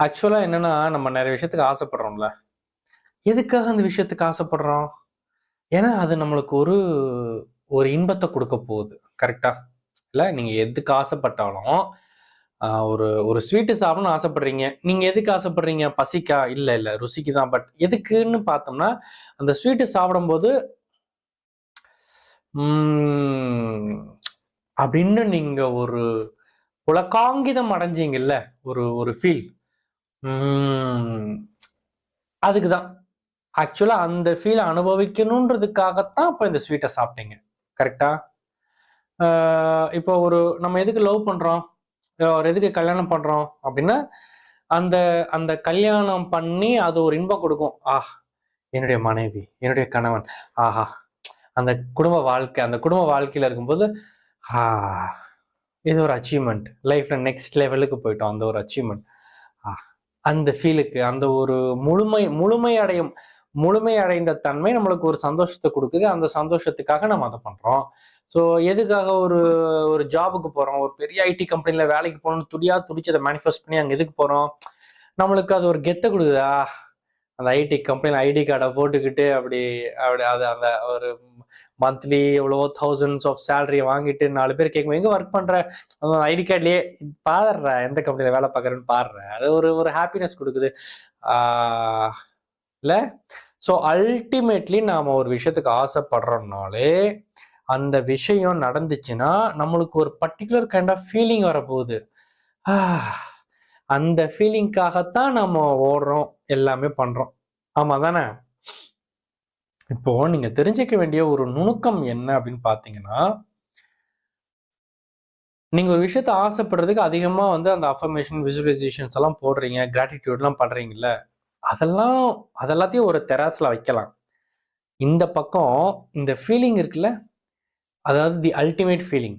ஆக்சுவலா என்னன்னா, நம்ம நிறைய விஷயத்துக்கு ஆசைப்படுறோம்ல. எதுக்காக அந்த விஷயத்துக்கு ஆசைப்படுறோம்? ஏன்னா, அது நம்மளுக்கு ஒரு ஒரு இன்பத்த குடுக்க போகுது. கரெக்ட்டா? இல்ல நீங்க எதுக்கு ஆசைப்பட்டாலும், ஒரு ஒரு ஸ்வீட் சாப்பிடணும்னு ஆசைப்படுறீங்க. நீங்க எதுக்கு ஆசைப்படுறீங்க? பசிக்கா? இல்ல, இல்ல. ருசிக்கு தான். பட் எதுக்குன்னு பார்த்தோம்னா, அந்த ஸ்வீட் சாப்பிடும்போது, ம் அப்படின்னு நீங்க ஒரு புலகாங்கிதம் அடைஞ்சீங்கல்ல, ஒரு ஒரு ஃபீல். ம் அதுக்கு தான். ஆக்சுவலா அந்த ஃபீல அனுபவிக்கணுன்றதுக்காகத்தான் இப்ப இந்த ஸ்வீட்ட சாப்பிட்டீங்க. கரெக்ட்டா? ஆ இப்போ நம்ம எதுக்கு லவ் பண்றோம்? ஒரு எதுக்கு கல்யாணம் பண்றோம்? அப்டின்னா, அந்த அந்த கல்யாணம் பண்ணி அது ஒரு இன்பம் குடுக்கும். என்னுடைய மனைவி, என்னுடைய கணவன். ஆஹா! அந்த குடும்ப வாழ்க்கையில இருக்கும்போது, ஆ இது ஒரு அச்சீவ்மென்ட். லைஃப்ல நெக்ஸ்ட் லெவலுக்கு போயிட்டோம். அந்த ஒரு அச்சீவ்மென்ட். ஆ அந்த ஃபீலுக்கு அந்த ஒரு முழுமை அடையும் முழுமை அடைந்த தன்மை நம்மளுக்கு ஒரு சந்தோஷத்த குடுக்குது. அந்த சந்தோஷத்துக்காக நம்ம அத பண்றோம். ஸோ எதுக்காக ஒரு ஒரு ஜாபுக்கு போறோம். ஒரு பெரிய ஐடி கம்பெனில வேலைக்கு போகணும்னு துடிச்சு அத மேனிஃபெஸ்ட் பண்ணி அங்க எதுக்கு போறோம்? நம்மளுக்கு அது ஒரு கெத்த குடுக்குது. அந்த ஐடி கம்பெனில ஐடி கார்ட போட்டுக்கிட்டு அப்படி அப்படி அது அந்த ஒரு மந்த்லி எவ்வளவோ தௌசண்ட்ஸ் ஆஃப் சேலரிய வாங்கிட்டு 4 பேர் கேட்கும்போது, எங்க ஒர்க் பண்ற? ஐடி கார்ட்லயே பாருடா எந்த கம்பெனில வேலை பார்க்குறேன்னு பாருடா. அது ஒரு ஒரு ஹாப்பினஸ் குடுக்குது. ஆ இல்ல? ஸோ அல்டிமேட்லி நாம ஒரு விஷயத்துக்கு ஆசைப்படுறோம்னாலே, அந்த விஷயம் நடந்துச்சுன்னா, நம்மளுக்கு ஒரு பர்ட்டிகுலர் கைண்ட் ஆஃப் ஃபீலிங் வரப்போகுது. ஆ அந்த ஃபீலிங்காகத்தான் நம்ம ஓடுறோம், எல்லாமே பண்றோம். ஆமா தானே? இப்போ நீங்க தெரிஞ்சுக்க வேண்டிய ஒரு நுணுக்கம் என்ன அப்படின்னு பார்த்தீங்கன்னா, நீங்க ஒரு விஷயத்த ஆசைப்படுறதுக்கு அதிகமா வந்து அந்த அஃபர்மேஷன், விசுவலைசேஷன்ஸ் எல்லாம் போடுறீங்க, கிராட்டிட்யூட்லாம் பண்றீங்கல்ல, அதெல்லாம் அதெல்லாத்தையும் ஒரு தெராஸ்ல வைக்கலாம். இந்த பக்கம் இந்த ஃபீலிங் இருக்குல்ல, அதாவது தி அல்டிமேட் ஃபீலிங்.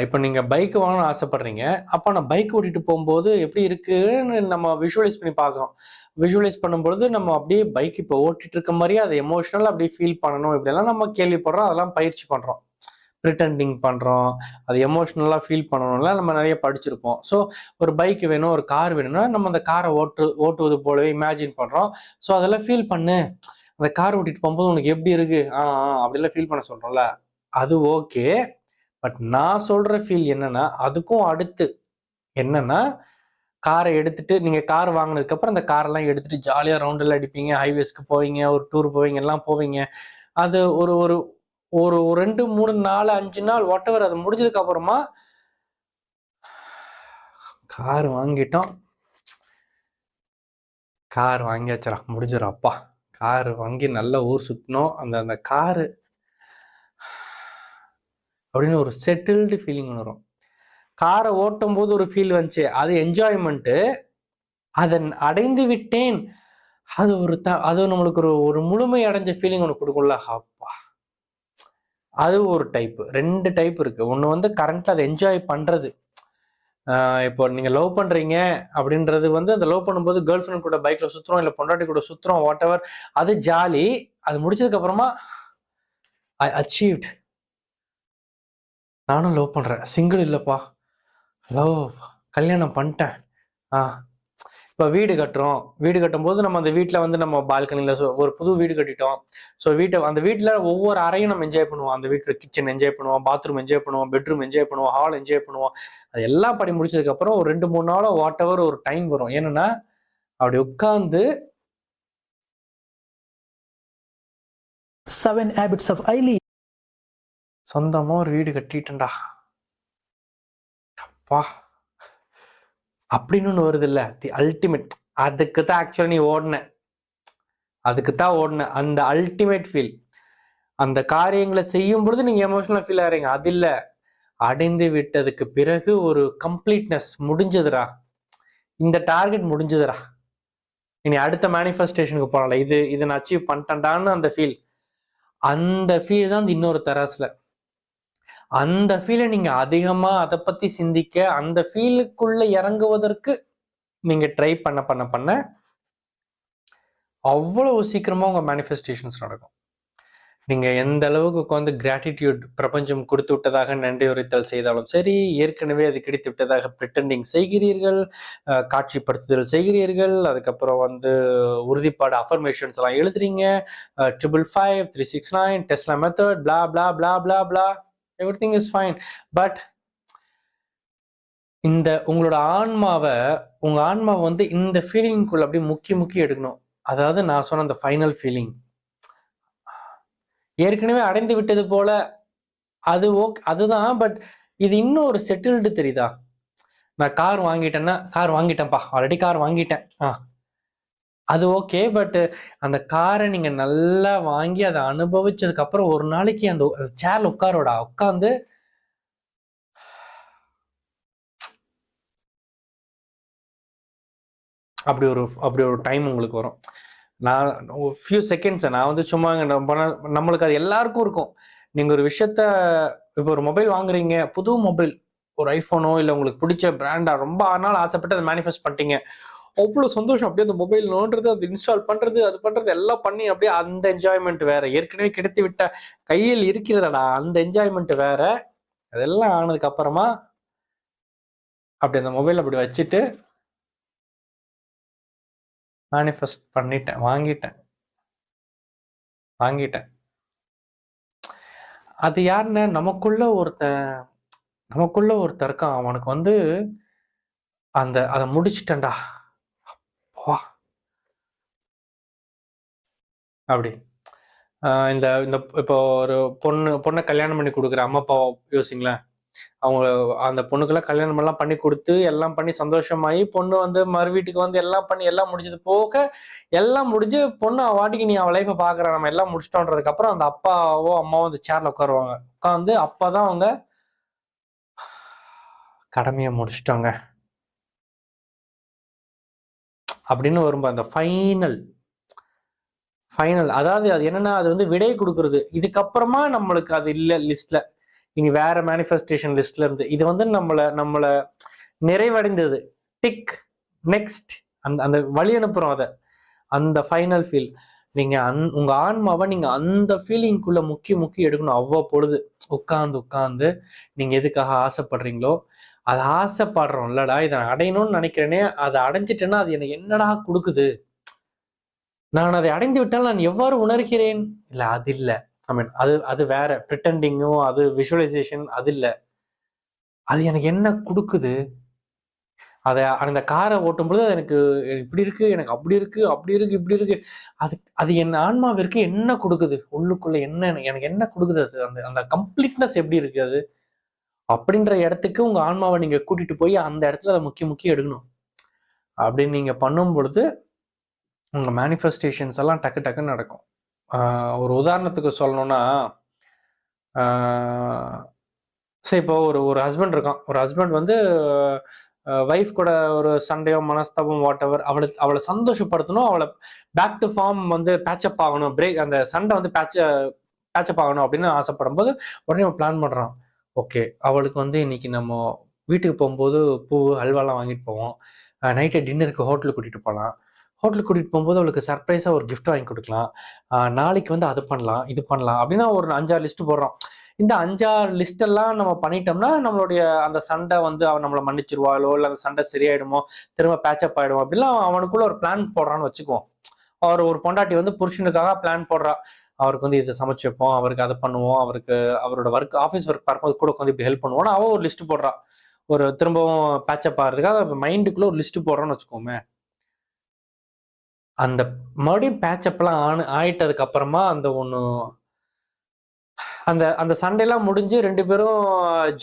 இப்ப நீங்க பைக் வாங்கணும்னு ஆசைப்படுறீங்க. அப்ப நான் பைக் ஓட்டிட்டு போம்போது எப்படி இருக்குன்னு நம்ம விஷுவலைஸ் பண்ணி பார்க்குறோம். விஷுவலைஸ் பண்ணும்பொழுது நம்ம அப்படியே பைக் இப்ப ஓட்டிட்டு இருக்க மாரியே அத எமோஷனலா அப்படியே ஃபீல் பண்ணணும். இப்படியெல்லாம் நம்ம கேள்விப்படுறோம். அதெல்லாம் பயிற்சி பண்றோம். பிரிட்டெண்டிங் பண்றோம். அது எமோஷனலா ஃபீல் பண்ணணும்லாம் நம்ம நெறைய படிச்சிருப்போம். ஸோ ஒரு பைக் வேணும், ஒரு கார் வேணும்னா, நம்ம அந்த கார ஓட்டுவது போலவே இமேஜின் பண்றோம். ஸோ அதெல்லாம் ஃபீல் பண்ணு. அந்த கார் ஓட்டிட்டு போம்போது உனக்கு எப்படி இருக்கு? அப்படிலாம் ஃபீல் பண்ண சொல்றோம்ல. அது ஓகே. பட் நான் சொல்ற ஃபீல் என்னன்னா, அதுக்கும் அடுத்து என்னன்னா, கார எடுத்துட்டு நீங்க கார் வாங்குனதுக்கு அப்புறம் அந்த காரெல்லாம் எடுத்துட்டு ஜாலியா ரவுண்ட் எல்லாம் அடிப்பீங்க. ஹைவேஸ்க்கு போவீங்க, ஒரு டூர் போவீங்க, எல்லாம் போவீங்க. அது ஒரு ஒரு ஒரு 2, 3, 4, 5 நாள் வாட்டெவர் அது முடிஞ்சதுக்கு அப்புறமா, கார் வாங்கிட்டோம். கார் வாங்கியாச்சுடா, முடிஞ்சிரும் அப்பா. கார் வாங்கி நல்லா ஊர் சுத்துனோம். அந்த அந்த காரு அப்படின்னு ஒரு செட்டில்டு ஃபீலிங் வரும். கார ஓட்டும்போது ஒரு ஃபீல் வந்துச்சு. அது என்ஜாய்மென்ட்டு. அதன் அடைந்து விட்டேன். அது நம்மளுக்கு ஒரு ஒரு முழுமை அடைஞ்ச ஃபீலிங் ஒண்ணு குடுக்கும்ல. அப்பா! அது ஒரு டைப். 2 டைப் இருக்கு. ஒண்ணு வந்து கரண்ட்ல அத என்ஜாய் பண்றது. இப்போ நீங்க லவ் பண்றீங்க அப்படின்றது வந்து அந்த லவ் பண்ணும்போது கேர்ள் ஃபிரெண்ட் கூட பைக்ல சுத்துறோம், இல்ல பொண்டாட்டி கூட சுத்துறோம், வாட்டெவர். அது ஜாலி. அது முடிச்சதுக்கு அப்புறமா ஐ அச்சீவ்ட். நானும் லவ் பண்றேன். சிங்கிள் இல்லப்பா. லவ் கல்யாணம் பண்ட்டேன். ஆ இப்ப வீடு கட்டுறோம். வீடு கட்டும்போது நம்ம அந்த வீட்ல வந்து நம்ம பால்கனில ஒரு புது வீடு கட்டிட்டோம். ஸோ அந்த வீட்ல ஒவ்வொரு அறையும் நம்ம என்ஜாய் பண்ணுவோம். அந்த வீட்ல கிச்சன் என்ஜாய் பண்ணுவோம், பாத்ரூம் என்ஜாய் பண்ணுவோம், பெட்ரூம் என்ஜாய் பண்ணுவோம், ஹால் என்ஜாய் பண்ணுவோம். அது எல்லாம் பண்ணி முடிச்சதுக்கு அப்புறம் ஒரு 2, 3 நாளோ வாட்டெவர் ஒரு டைம் வரும். என்னன்னா, அப்படி உட்கார்ந்து 7 Habits of Highly சொந்தமா ஒரு வீடு கட்டிட்டேன்டா. அப்பா! அப்படின்னு ஒண்ணு வருதுல்ல. The ultimate. அதுக்கு தான் ஆக்சுவலா நீ ஓடுன. அதுக்கு தான் ஓடுன. அந்த அல்டிமேட் ஃபீல். அந்த காரியங்கள செய்யும் பொழுது நீங்க எமோஷனலா ஃபீல் ஆகுறீங்க. அது இல்ல. அடைந்து விட்டதுக்கு பிறகு ஒரு கம்ப்ளீட்னஸ் முடிஞ்சதுடா. இந்த டார்கெட் முடிஞ்சதுடா. இனி அடுத்த மேனிஃபெஸ்டேஷனுக்கு போலாம்ல. இது நான் அச்சீவ் பண்ணிட்டேன்டான்னு அந்த ஃபீல். அந்த ஃபீல் தான் இன்னொரு தராசுல. அந்த ஃபீல நீங்க அதிகமா அத பத்தி சிந்திக்க, அந்த ஃபீலுக்குள்ள இறங்குவதற்கு நீங்க ட்ரை பண்ண அவ்வளவு சீக்கிரமா உங்க மேனிஃபெஸ்டேஷன்ஸ் நடக்கும். நீங்க எந்த அளவுக்கு உட்கார்ந்து கிராட்டிட்யூட் பிரபஞ்சம் கொடுத்து விட்டதாக நன்றி உரைத்தல் செய்தாலும் சரி, ஏற்கனவே அது கிடைத்து விட்டதாக பிரிட்டண்டிங் செய்கிறீர்கள், காட்சிப்படுத்துதல் செய்கிறீர்கள், அதுக்கப்புறம் வந்து உறுதிப்பாடு அஃபர்மேஷன்ஸ் எல்லாம் எழுதுறீங்க, 555, 369, Tesla method, blah blah blah blah blah, everything is fine. But இந்த உங்களோட உங்க ஆன்மாவை வந்து இந்த ஃபீலிங்குள்ள அப்படியே முக்கி முக்கி எடுக்கணும். அதாவது நான் சொன்ன அந்த ஃபைனல் ஃபீலிங் ஏற்கனவே அடைந்து விட்டது போல, அது ஓகே, அதுதான். பட் இது இன்னும் ஒரு செட்டில்டு தெரியுதா? நான் கார் வாங்கிட்டேன்னா, கார் வாங்கிட்டேன்ப்பா, ஆல்ரெடி கார் வாங்கிட்டேன், அது ஓகே. பட் அந்த காரை நீங்க நல்லா வாங்கி அதை அனுபவிச்சதுக்கு அப்புறம் ஒரு நாளைக்கு அந்த சேர்ல உட்காந்து அப்படி ஒரு டைம் உங்களுக்கு வரும். நான் ஃபியூ செகண்ட்ஸ் நான் வந்து சும்மா நம்மளுக்கு அது எல்லாருக்கும் இருக்கும். நீங்க ஒரு விஷயத்த, இப்போ ஒரு மொபைல் வாங்குறீங்க, புது மொபைல், ஒரு ஐபோனோ இல்ல உங்களுக்கு பிடிச்ச பிராண்டா ரொம்ப நாள் ஆசைப்பட்டு அதை மேனிஃபெஸ்ட் பண்ணிட்டீங்க. அவ்வளவு சந்தோஷம். அப்படியே அந்த மொபைல் நோண்டுறது, அது இன்ஸ்டால் பண்றது, அது பண்றது எல்லாம் பண்ணி அப்படியே அந்த என்ஜாய்மெண்ட் வேற. ஏற்கனவே கிடைத்து விட்ட கையில் இருக்கிறதடா அந்த என்ஜாய்மெண்ட் வேற. அதெல்லாம் ஆனதுக்கு அப்புறமா அப்படி அந்த மொபைல் அப்படி வச்சுட்டு மேனிஃபெஸ்ட் பண்ணிட்டேன், வாங்கிட்டேன். அது யாருன்னா நமக்குள்ள ஒருத்தன் இருக்கான். அவனுக்கு வந்து அதை முடிச்சிட்டேன்டா அப்படி. இந்த இப்போ ஒரு பொண்ணை கல்யாணம் பண்ணி கொடுக்குற அம்மா அப்பா யோசிங்களேன். அவங்க அந்த பொண்ணுக்கெல்லாம் கல்யாணம் எல்லாம் பண்ணி கொடுத்து எல்லாம் பண்ணி சந்தோஷமாயி பொண்ணு வந்து மறு வீட்டுக்கு வந்து எல்லாம் பண்ணி எல்லாம் முடிஞ்சது போக எல்லாம் முடிஞ்சு பொண்ணு வாட்டிக்கு நீ அவன் லைஃபை பாக்குற நம்ம எல்லாம் முடிச்சிட்டோன்றதுக்கு அப்புறம் அந்த அப்பாவோ அம்மாவோ அந்த சேர்ல உட்காருவாங்க. உட்காந்து அப்பதான் அவங்க கடமையை முடிச்சிட்டாங்க அப்படின்னு வரும்போது அந்த ஃபைனல், அதாவது அது என்னன்னா அது வந்து விடை கொடுக்கறது. இதுக்கப்புறமா நம்மளுக்கு அது இல்ல லிஸ்ட்ல, இனி வேற மேனிஃபெஸ்டேஷன் லிஸ்ட்ல இருந்து இது வந்து நம்மள நிறைவடைந்தது, டிக் நெக்ஸ்ட், அந்த வழி அனுப்புறோம். அதை அந்த ஃபைனல் ஃபீல் நீங்க உங்க ஆன்மாவை நீங்க அந்த ஃபீலிங்குள்ள முக்கி எடுக்கணும். அவ்வப்பொழுது உட்கார்ந்து நீங்க எதுக்காக ஆசைப்படுறீங்களோ, அதை ஆசைப்படுறோம் இல்லடா, இதை அடையணும்னு நினைக்கிறேனே, அதை அடைஞ்சிட்டேன்னா அது எனக்கு என்னடா கொடுக்குது, நான் அதை அடைந்து விட்டால் நான் எவ்வாறு உணர்கிறேன், இல்ல அது இல்ல, ஐ மீன் அது வேற பிரிட்டண்டிங்கும், அது விஷுவலைசேஷன், அது இல்ல, அது எனக்கு என்ன கொடுக்குது, அதை அந்த காரை ஓட்டும் பொழுது எனக்கு இப்படி இருக்கு, எனக்கு அப்படி இருக்கு, இப்படி இருக்கு, அது என் ஆன்மாவிற்கு என்ன கொடுக்குது, உள்ளுக்குள்ள என்ன எனக்கு என்ன கொடுக்குது, அது அந்த அந்த கம்ப்ளீட்னஸ் எப்படி இருக்கு அது அப்படின்ற இடத்துக்கு உங்க ஆன்மாவை நீங்க கூட்டிட்டு போய் அந்த இடத்துல அதை முக்கிய எடுக்கணும். அப்படின்னு நீங்க பண்ணும் பொழுது உங்க மேனிஃபெஸ்டேஷன்ஸ் எல்லாம் டக்குன்னு நடக்கும். ஒரு உதாரணத்துக்கு சொல்லணும்னா, சரி, இப்போ ஒரு ஹஸ்பண்ட் இருக்கான். ஒரு ஹஸ்பண்ட் வந்து வைஃப் கூட ஒரு சண்டையோ மனஸ்தாபம் வாட் எவர், அவளை சந்தோஷப்படுத்தணும், அவளை பேக் டு ஃபார்ம் வந்து பேச்சப் ஆகணும், அந்த சண்டை வந்து பேச்சப் ஆகணும் அப்படின்னு ஆசைப்படும் போது உடனே பிளான் பண்றான். ஓகே, அவளுக்கு வந்து இன்னைக்கு நம்ம வீட்டுக்கு போகும்போது பூ அல்வாலாம் வாங்கிட்டு போவோம், நைட்டு டின்னருக்கு ஹோட்டலுக்கு கூட்டிட்டு போகலாம், ஹோட்டலுக்கு கூட்டிட்டு போகும்போது அவளுக்கு சர்ப்ரைஸா ஒரு கிஃப்ட் வாங்கி கொடுக்கலாம், நாளைக்கு வந்து அது பண்ணலாம் இது பண்ணலாம் அப்படின்னு ஒரு 5-6 லிஸ்ட் போடுறோம். இந்த 5-6 லிஸ்ட் எல்லாம் நம்ம பண்ணிட்டோம்னா நம்மளுடைய அந்த சண்டை வந்து அவன் நம்மளை மன்னிச்சிருவாளோ, இல்லை அந்த சண்டை சரியாயிடுமோ, திரும்ப பேச்சப் ஆயிடுவோம் அப்படிலாம் அவனுக்குள்ள ஒரு பிளான் போடுறான்னு வச்சுக்குவோம். ஒரு பொண்டாட்டி வந்து புருஷனுக்காக பிளான் போடுறா, அவருக்கு வந்து இதை சமைச்சு வைப்போம், அவருக்கு அதை பண்ணுவோம், அவருக்கு அவரோட ஆஃபீஸ் ஒர்க் பார்க்கும்போது கூட உட்காந்து இப்படி ஹெல்ப் பண்ணுவோம்னு அவன் ஒரு லிஸ்ட் போடுறா. ஒரு திரும்பவும் பேச்சப் ஆகிறதுக்காக மைண்டுக்குள்ள ஒரு லிஸ்ட் போடுறோன்னு வச்சுக்கோமே. அந்த மறுபடியும் பேச்சப்லாம் ஆயிட்டதுக்கு அப்புறமா அந்த சண்டையெல்லாம் முடிஞ்சு 2 பேரும்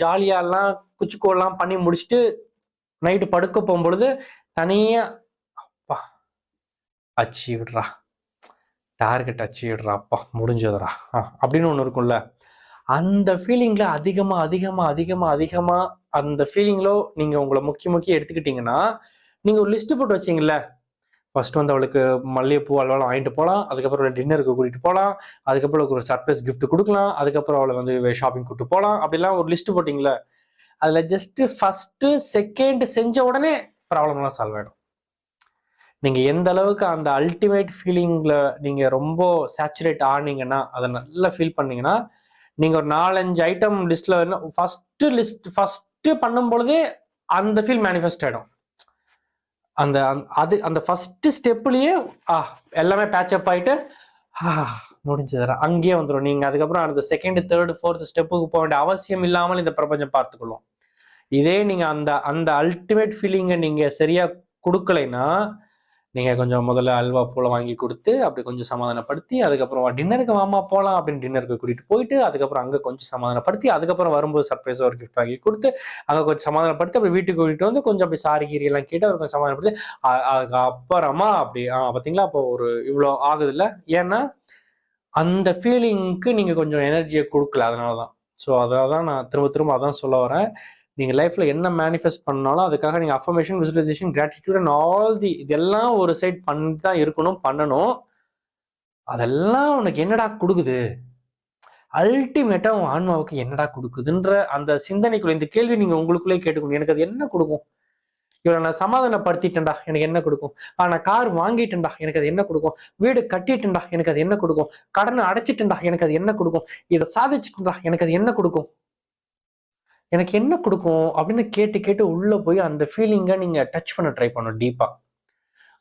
ஜாலியாலாம் குச்சிக்கோலாம் பண்ணி முடிச்சுட்டு நைட்டு படுக்க போகும்பொழுது தனியா அப்பா அச்சீவ்டுறா, டார்கெட் அச்சீவ்டுறா, அப்பா முடிஞ்சதுடா அப்படின்னு ஒண்ணு இருக்கும்ல. அந்த ஃபீலிங்ல அதிகமா அந்த ஃபீலிங்ல நீங்க உங்களை முக்கிய எடுத்துக்கிட்டீங்கன்னா, நீங்க ஒரு லிஸ்ட் போட்டு வச்சீங்கல்ல, ஃபர்ஸ்ட் வந்து அவளுக்கு மல்லிகைப்பூ அல்வாலாம் வாங்கிட்டு போகலாம், அதுக்கப்புறம் டின்னருக்கு கூட்டிட்டு போகலாம், அதுக்கப்புறம் ஒரு சர்ப்ரைஸ் கிஃப்ட் கொடுக்கலாம், அதுக்கப்புறம் அவளை வந்து ஷாப்பிங் கூப்பிட்டு போகலாம், அப்படிலாம் ஒரு லிஸ்ட் போட்டீங்களா, அதுல ஜஸ்ட் ஃபர்ஸ்ட் செகண்ட் செஞ்ச உடனே ப்ராப்ளம் எல்லாம் சால்வ் ஆயிடும். நீங்க எந்த அளவுக்கு அந்த அல்டிமேட் ஃபீலிங்ல நீங்க ரொம்ப சேச்சுரேட் ஆனீங்கன்னா, அதை நல்லா ஃபீல் பண்ணீங்கன்னா, நீங்க ஒரு 4-5 ஐட்டம் லிஸ்ட்ல ஃபர்ஸ்ட் பண்ணும் பொழுதே அந்த ஃபீல் மேனிஃபெஸ்ட் ஆயிடும். அந்த ஃபர்ஸ்ட் ஸ்டெப்லயே எல்லாமே பேட்சப் ஆயிட்டு முடிஞ்சதுடா அங்கேயே வந்துடும். நீங்க அதுக்கப்புறம் அந்த செகண்ட், தேர்ட், ஃபோர்த் ஸ்டெப்புக்கு போக வேண்டிய அவசியம் இல்லாமல் இந்த பிரபஞ்சம் பார்த்துக்கொள்ளும். இதே நீங்க அந்த அந்த அல்டிமேட் ஃபீலிங்கை நீங்க சரியா கொடுக்கலைன்னா, நீங்க கொஞ்சம் முதல்ல அல்வா போல வாங்கி கொடுத்து அப்படி கொஞ்சம் சமாதானப்படுத்தி, அதுக்கப்புறம் டின்னருக்கு வாமா போலாம் அப்படின்னு டின்னருக்கு கூட்டிட்டு போயிட்டு, அதுக்கப்புறம் அங்க கொஞ்சம் சமாதானப்படுத்தி, அதுக்கப்புறம் வரும்போது சர்ப்ரைஸா ஒரு கிஃப்ட் வாங்கி கொடுத்து, அங்க கொஞ்சம் சமாதானப்படுத்தி அப்படி வீட்டுக்கு கூட்டிட்டு வந்து கொஞ்சம் அப்படி சாரி கீரி எல்லாம் கேட்டு அவர் கொஞ்சம் சமாதானப்படுத்தி, அதுக்கப்புறமா அப்படி பாத்தீங்களா, அப்போ ஒரு இவ்வளோ ஆகுது இல்ல. ஏன்னா அந்த ஃபீலிங்க்கு நீங்க கொஞ்சம் எனர்ஜியை கொடுக்கல, அதனாலதான். ஸோ அதான் நான் திரும்ப திரும்ப அதான் சொல்ல வரேன். நீங்க லைஃப்ல என்ன மேனிஃபெஸ்ட் பண்ணாலும் அதுக்காக நீங்க affirmation, visualisation, gratitude and all இதெல்லாம் ஒரு சைட் பண்ணிட்டு தான் இருக்கணும், பண்ணணும். அதெல்லாம் உனக்கு என்னடா கொடுக்குது, அல்டிமேட்டா உன் ஆன்மாவுக்கு என்னடா கொடுக்குதுன்ற அந்த சிந்தனைக்குள்ள இந்த கேள்வி நீங்க உங்களுக்குள்ளே கேட்டுக்கணும். எனக்கு அது என்ன கொடுக்கும்? இவரை நான் சமாதானப்படுத்திட்டேன்டா, எனக்கு என்ன கொடுக்கும்? நான் கார் வாங்கிட்டேன்டா, எனக்கு அது என்ன கொடுக்கும்? வீடு கட்டிட்டேன்டா, எனக்கு அது என்ன கொடுக்கும்? கடனை அடைச்சிட்டேன்டா, எனக்கு அது என்ன கொடுக்கும்? இதை சாதிச்சுட்டேன்டா, எனக்கு அது என்ன கொடுக்கும்? எனக்கு என்ன கொடுக்கும் அப்படின்னு கேட்டு கேட்டு உள்ள போய் அந்த ஃபீலிங்கை நீங்க டச் பண்ண ட்ரை பண்ணணும் டீப்பா.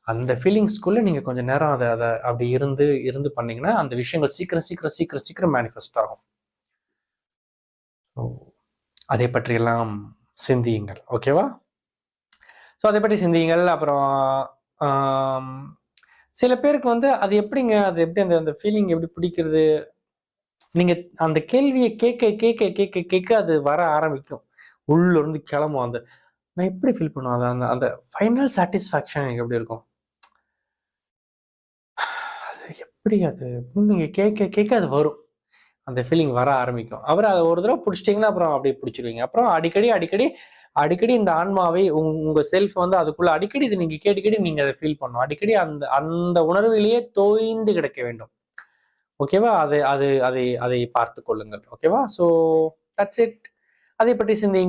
அந்த ஃபீலிங்ஸ்குள்ள நீங்க கொஞ்சம் நேரம் அதை அப்படி இருந்து இருந்து பண்ணீங்கன்னா அந்த விஷயங்கள் சீக்கிரம் சீக்கிரம் சீக்கிரம் சீக்கிரம் மேனிஃபெஸ்ட் ஆகும். அதை பற்றியெல்லாம் சிந்தியுங்கள். ஓகேவா? ஸோ அதை பற்றி சிந்தியுங்கள். அப்புறம் சில பேருக்கு வந்து அது எப்படிங்க, அது எப்படி அந்த ஃபீலிங் எப்படி பிடிக்கிறது? நீங்க அந்த கேள்வியை கேட்க கேட்க கேட்க கேட்க அது வர ஆரம்பிக்கும். உள்ள இருந்து கிளம்பும். அந்த நான் எப்படி ஃபீல் பண்ணுவேன், அந்த அந்த ஃபைனல் சாட்டிஸ்ஃபேக்ஷன் எனக்கு எப்படி இருக்கும்? அது எப்படி அது நீங்க கேட்க கேட்க அது வரும். அந்த ஃபீலிங் வர ஆரம்பிக்கும். அப்புறம் அதை ஒரு தடவை பிடிச்சிட்டிங்கன்னா அப்புறம் அப்படியே பிடிச்சிருவீங்க. அப்புறம் அடிக்கடி அடிக்கடி அடிக்கடி இந்த ஆன்மாவை உங்க செல்ஃப் வந்து அதுக்குள்ள அடிக்கடி இது நீங்க கேட்டு கேட்டு நீங்க அதை ஃபீல் பண்ணணும். அடிக்கடி அந்த அந்த உணர்விலேயே தோய்ந்து கிடக்க வேண்டும். ஓகேவா? அதை அதை அதை அதை பார்த்துக் கொள்ளுங்கள். ஓகேவா? So that's it. அதை பற்றி சிந்தியுங்கள்.